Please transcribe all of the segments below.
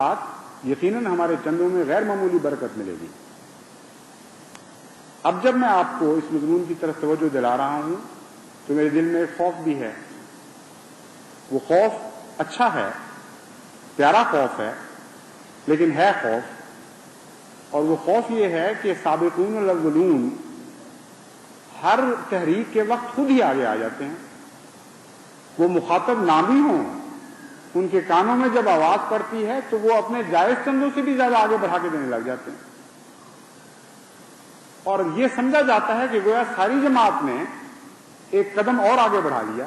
ساتھ یقیناً ہمارے چندوں میں غیر معمولی برکت ملے گی۔ اب جب میں آپ کو اس مضمون کی طرف توجہ دلا رہا ہوں تو میرے دل میں ایک خوف بھی ہے۔ وہ خوف اچھا ہے، پیارا خوف ہے، لیکن ہے خوف، اور وہ خوف یہ ہے کہ سابقون الاولون ہر تحریک کے وقت خود ہی آگے آ جاتے ہیں۔ وہ مخاطب نہ بھی ہوں، ان کے کانوں میں جب آواز پڑتی ہے تو وہ اپنے جائز چندوں سے بھی زیادہ آگے بڑھا کے دینے لگ جاتے ہیں، اور یہ سمجھا جاتا ہے کہ گویا ساری جماعت نے ایک قدم اور آگے بڑھا لیا۔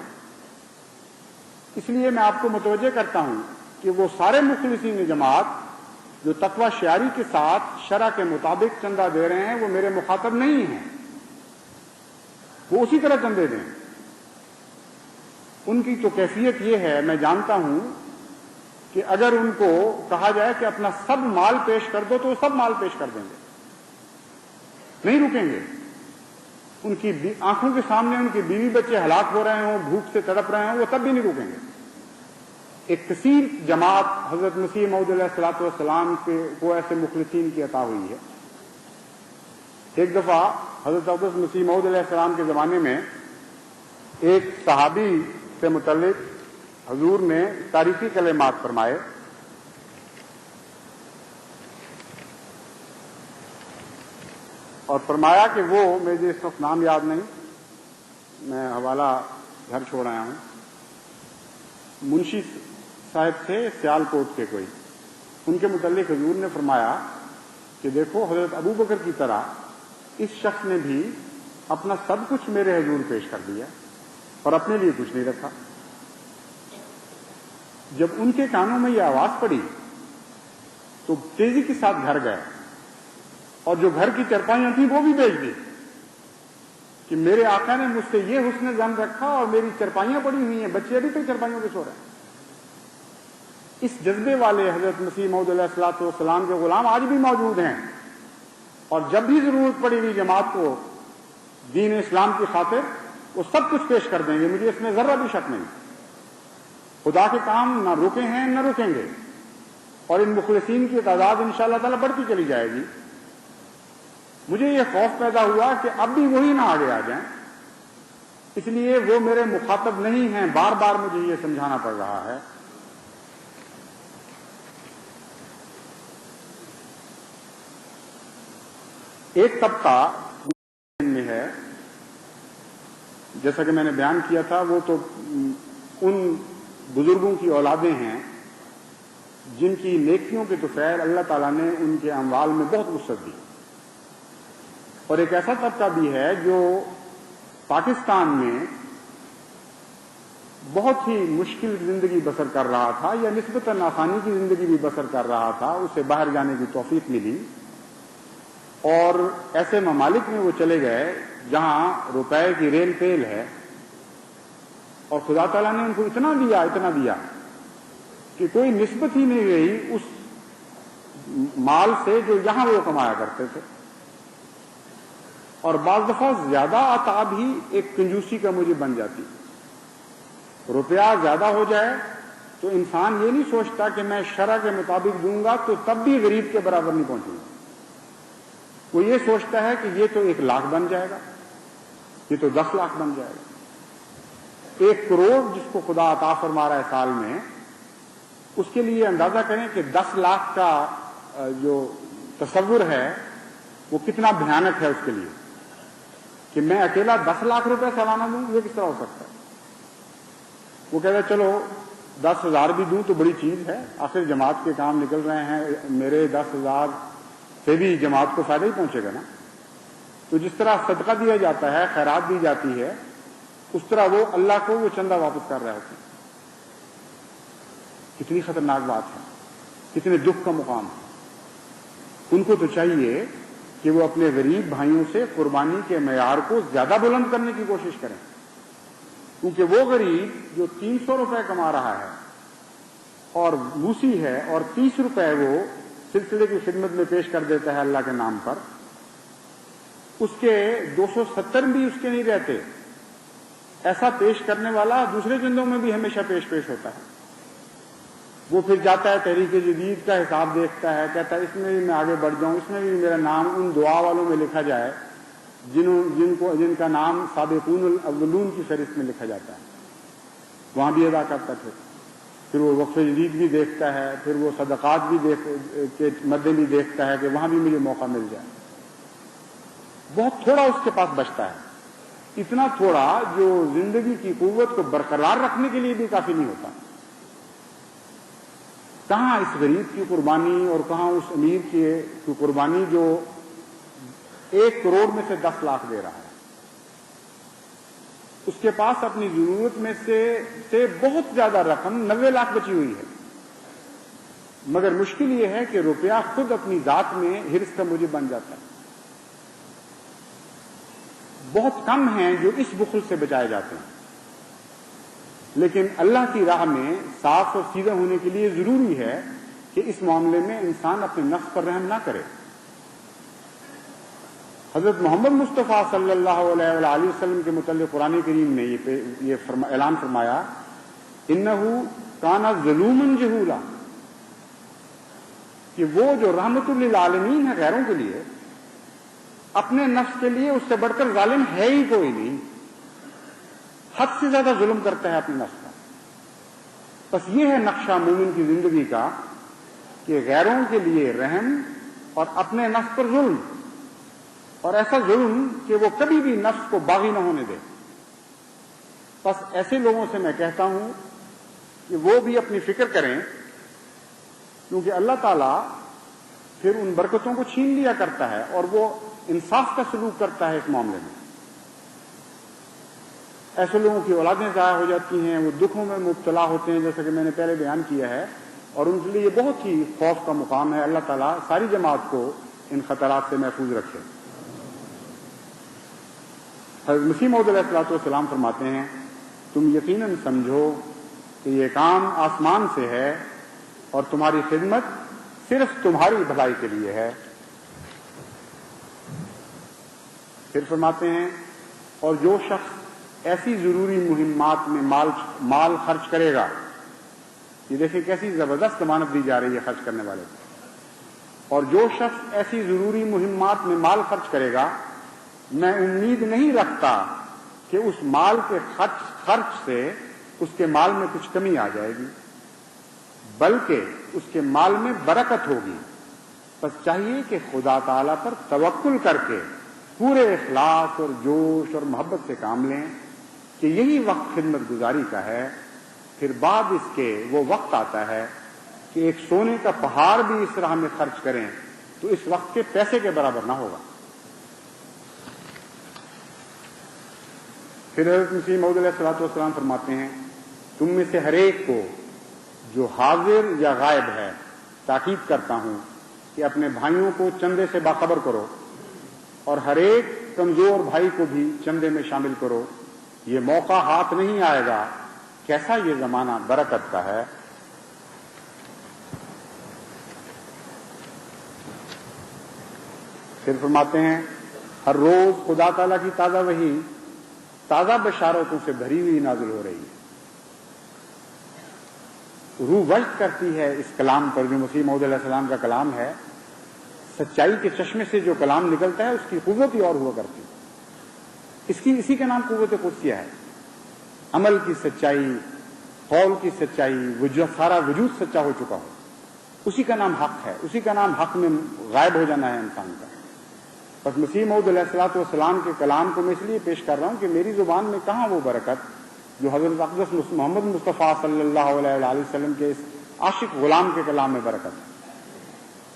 اس لیے میں آپ کو متوجہ کرتا ہوں کہ وہ سارے مخلصین جماعت جو تقوی شعاری کے ساتھ شرع کے مطابق چندہ دے رہے ہیں وہ میرے مخاطب نہیں ہیں، وہ اسی طرح چندے دیں۔ ان کی تو کیفیت یہ ہے، میں جانتا ہوں کہ اگر ان کو کہا جائے کہ اپنا سب مال پیش کر دو تو وہ سب مال پیش کر دیں گے، نہیں رکیں گے۔ ان کی آنکھوں کے سامنے ان کے بیوی بچے ہلاک ہو رہے ہوں، بھوک سے تڑپ رہے ہوں، وہ تب بھی نہیں رکیں گے۔ ایک کثیر جماعت حضرت مسیح موعود علیہ الصلوۃ والسلام کو ایسے مخلصین کی عطا ہوئی ہے۔ ایک دفعہ حضرت اقدس مسیح موعود علیہ السلام کے زمانے میں ایک صحابی سے متعلق حضور نے تاریخی کلمات فرمائے، اور فرمایا کہ وہ، مجھے اس وقت نام یاد نہیں، میں حوالہ گھر چھوڑ آیا ہوں، منشی صاحب تھے سیال کوٹ کے کوئی، ان کے متعلق حضور نے فرمایا کہ دیکھو حضرت ابو بکر کی طرح اس شخص نے بھی اپنا سب کچھ میرے حضور پیش کر دیا اور اپنے لیے کچھ نہیں رکھا۔ جب ان کے کانوں میں یہ آواز پڑی تو تیزی کے ساتھ گھر گئے، اور جو گھر کی چرپائیاں تھیں وہ بھی بیچ دی کہ میرے آقا نے مجھ سے یہ حسن ظن رکھا اور میری چرپائیاں پڑی ہوئی ہیں، بچے ابھی تک چرپائیوں پہ سو رہے ہیں۔ اس جذبے والے حضرت مسیح موعود علیہ الصلوۃ والسلام کے غلام آج بھی موجود ہیں، اور جب بھی ضرورت پڑے گی جماعت کو دین اسلام کی خاطر وہ سب کچھ پیش کر دیں گے، مجھے اس میں ذرہ بھی شک نہیں۔ خدا کے کام نہ رکے ہیں نہ رکیں گے، اور ان مخلصین کی تعداد انشاءاللہ تعالی بڑھتی چلی جائے گی۔ مجھے یہ خوف پیدا ہوا کہ اب بھی وہی نہ آگے آ جائیں، اس لیے وہ میرے مخاطب نہیں ہیں، بار بار مجھے یہ سمجھانا پڑ رہا ہے۔ ایک طبقہ میں ہے، جیسا کہ میں نے بیان کیا تھا، وہ تو ان بزرگوں کی اولادیں ہیں جن کی نیکیوں کے توفیل اللہ تعالیٰ نے ان کے اموال میں بہت وسعت دی، اور ایک ایسا طبقہ بھی ہے جو پاکستان میں بہت ہی مشکل زندگی بسر کر رہا تھا، یا نسبتاً آسانی کی زندگی بھی بسر کر رہا تھا، اسے باہر جانے کی توفیق ملی، اور ایسے ممالک میں وہ چلے گئے جہاں روپے کی ریل پیل ہے، اور خدا تعالیٰ نے ان کو اتنا دیا کہ کوئی نسبت ہی نہیں رہی اس مال سے جو یہاں وہ کمایا کرتے تھے، اور بعض دفعہ زیادہ عطا بھی ایک کنجوسی کا موجب بن جاتی۔ روپیہ زیادہ ہو جائے تو انسان یہ نہیں سوچتا کہ میں شرع کے مطابق دوں گا تو تب بھی غریب کے برابر نہیں پہنچوں گا، وہ یہ سوچتا ہے کہ یہ تو 1 لاکھ بن جائے گا، یہ تو 10 لاکھ بن جائے گا۔ 1 کروڑ جس کو خدا عطا فرما رہا ہے سال میں، اس کے لیے اندازہ کریں کہ 10 لاکھ کا جو تصور ہے وہ کتنا بھیانک ہے اس کے لیے، کہ میں اکیلا 10 لاکھ روپے سالانہ دوں، یہ کس طرح ہو سکتا ہے؟ وہ کہتا ہے چلو 10,000 بھی دوں تو بڑی چیز ہے، آخر جماعت کے کام نکل رہے ہیں، میرے 10,000 سے بھی جماعت کو فائدہ ہی پہنچے گا نا۔ تو جس طرح صدقہ دیا جاتا ہے، خیرات دی جاتی ہے، اس طرح وہ اللہ کو وہ چندہ واپس کر رہے ہوتے ہیں۔ کتنی خطرناک بات ہے، کتنے دکھ کا مقام ہے۔ ان کو تو چاہیے کہ وہ اپنے غریب بھائیوں سے قربانی کے معیار کو زیادہ بلند کرنے کی کوشش کریں، کیونکہ وہ غریب جو 300 روپے کما رہا ہے اور موسی ہے، اور 30 روپے وہ سلسلے کی خدمت میں پیش کر دیتا ہے اللہ کے نام پر، اس کے 270 بھی اس کے نہیں رہتے۔ ایسا پیش کرنے والا دوسرے چندوں میں بھی ہمیشہ پیش ہوتا ہے۔ وہ پھر جاتا ہے تحریک جدید کا حساب دیکھتا ہے، کہتا ہے اس میں بھی میں آگے بڑھ جاؤں، اس میں بھی میرا نام ان دعا والوں میں لکھا جائے جن کا نام سابقون الاولون کی فہرست میں لکھا جاتا ہے، وہاں بھی ادا کرتا پھر وہ وقف جدید بھی دیکھتا ہے، پھر وہ صدقات بھی کے مدے بھی دیکھتا ہے کہ وہاں بھی مجھے موقع مل جائے۔ بہت تھوڑا اس کے پاس بچتا ہے، اتنا تھوڑا جو زندگی کی قوت کو برقرار رکھنے کے لیے بھی کافی نہیں ہوتا۔ کہاں اس غریب کی قربانی اور کہاں اس امیر کی قربانی جو 1 کروڑ میں سے 10 لاکھ دے رہا ہے، اس کے پاس اپنی ضرورت میں سے بہت زیادہ رقم 90 لاکھ بچی ہوئی ہے، مگر مشکل یہ ہے کہ روپیہ خود اپنی ذات میں حرص کا موجب بن جاتا ہے۔ بہت کم ہیں جو اس بخل سے بچائے جاتے ہیں، لیکن اللہ کی راہ میں صاف اور سیدھا ہونے کے لیے ضروری ہے کہ اس معاملے میں انسان اپنے نفس پر رحم نہ کرے۔ حضرت محمد مصطفیٰ صلی اللہ علیہ وآلہ وسلم کے متعلق قرآن کریم نے یہ اعلان فرمایا، انہو کانا ظلوما جہولا، کہ وہ جو رحمت للعالمین ہے غیروں کے لیے، اپنے نفس کے لیے اس سے بڑھ کر ظالم ہے ہی کوئی نہیں، حد سے زیادہ ظلم کرتا ہے اپنے نفس کا۔ بس یہ ہے نقشہ مومن کی زندگی کا کہ غیروں کے لیے رحم اور اپنے نفس پر ظلم، اور ایسا ظلم کہ وہ کبھی بھی نفس کو باغی نہ ہونے دے۔ بس ایسے لوگوں سے میں کہتا ہوں کہ وہ بھی اپنی فکر کریں، کیونکہ اللہ تعالیٰ پھر ان برکتوں کو چھین لیا کرتا ہے اور وہ انصاف کا سلوک کرتا ہے اس معاملے میں۔ ایسے لوگوں کی اولادیں ضائع ہو جاتی ہیں، وہ دکھوں میں مبتلا ہوتے ہیں، جیسا کہ میں نے پہلے بیان کیا ہے، اور ان کے لیے یہ بہت ہی خوف کا مقام ہے۔ اللہ تعالیٰ ساری جماعت کو ان خطرات سے محفوظ رکھے۔ حضرت مسیح موعود علیہ الصلوۃ والسلام فرماتے ہیں، تم یقیناً سمجھو کہ یہ کام آسمان سے ہے اور تمہاری خدمت صرف تمہاری بھلائی کے لیے ہے۔ پھر فرماتے ہیں، اور جو شخص ایسی ضروری مہمات میں مال خرچ کرے گا، یہ دیکھیں کیسی زبردست ضمانت دی جا رہی ہے خرچ کرنے والے کو، اور جو شخص ایسی ضروری مہمات میں مال خرچ کرے گا، میں امید نہیں رکھتا کہ اس مال کے خرچ سے اس کے مال میں کچھ کمی آ جائے گی، بلکہ اس کے مال میں برکت ہوگی۔ بس چاہیے کہ خدا تعالیٰ پر توکل کر کے پورے اخلاص اور جوش اور محبت سے کام لیں کہ یہی وقت خدمت گزاری کا ہے۔ پھر بعد اس کے وہ وقت آتا ہے کہ ایک سونے کا پہاڑ بھی اس راہ میں خرچ کریں تو اس وقت کے پیسے کے برابر نہ ہوگا۔ پھر حضرت مسیح موعود علیہ الصلوۃ والسلام فرماتے ہیں، تم میں سے ہر ایک کو جو حاضر یا غائب ہے تاکید کرتا ہوں کہ اپنے بھائیوں کو چندے سے باخبر کرو، اور ہر ایک کمزور بھائی کو بھی چندے میں شامل کرو۔ یہ موقع ہاتھ نہیں آئے گا، کیسا یہ زمانہ برکت کا ہے۔ پھر فرماتے ہیں، ہر روز خدا تعالیٰ کی تازہ وحی تازہ بشارتوں سے بھری ہوئی نازل ہو رہی ہے۔ روح وجد کرتی ہے اس کلام پر جو مسیح موعود علیہ السلام کا کلام ہے۔ سچائی کے چشمے سے جو کلام نکلتا ہے اس کی قوت ہی اور ہوا کرتی ہے۔ اسی کا نام قوت قدسیہ ہے۔ عمل کی سچائی، قول کی سچائی، سارا وجود سچا ہو چکا ہو، اسی کا نام حق ہے، اسی کا نام حق میں غائب ہو جانا ہے انسان کا۔ بس مسیح موعود علیہ الصلوۃ والسلام کے کلام کو میں اس لیے پیش کر رہا ہوں کہ میری زبان میں کہاں وہ برکت جو حضرت اقدس محمد مصطفیٰ صلی اللہ علیہ وآلہ وسلم کے اس عاشق غلام کے کلام میں برکت ہے۔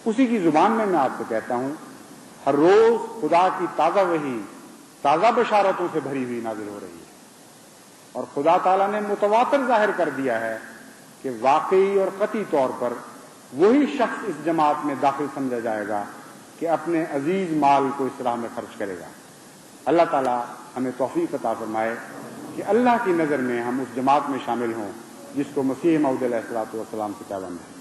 اسی کی زبان میں آپ سے کہتا ہوں، ہر روز خدا کی تازہ وحی تازہ بشارتوں سے بھری ہوئی نازل ہو رہی ہے، اور خدا تعالیٰ نے متواتر ظاہر کر دیا ہے کہ واقعی اور قطعی طور پر وہی شخص اس جماعت میں داخل سمجھا جائے گا کہ اپنے عزیز مال کو اس راہ میں خرچ کرے گا۔ اللہ تعالیٰ ہمیں توفیق عطا فرمائے کہ اللہ کی نظر میں ہم اس جماعت میں شامل ہوں جس کو مسیح موعود علیہ الصلوۃ والسلام سے پیغام ہے۔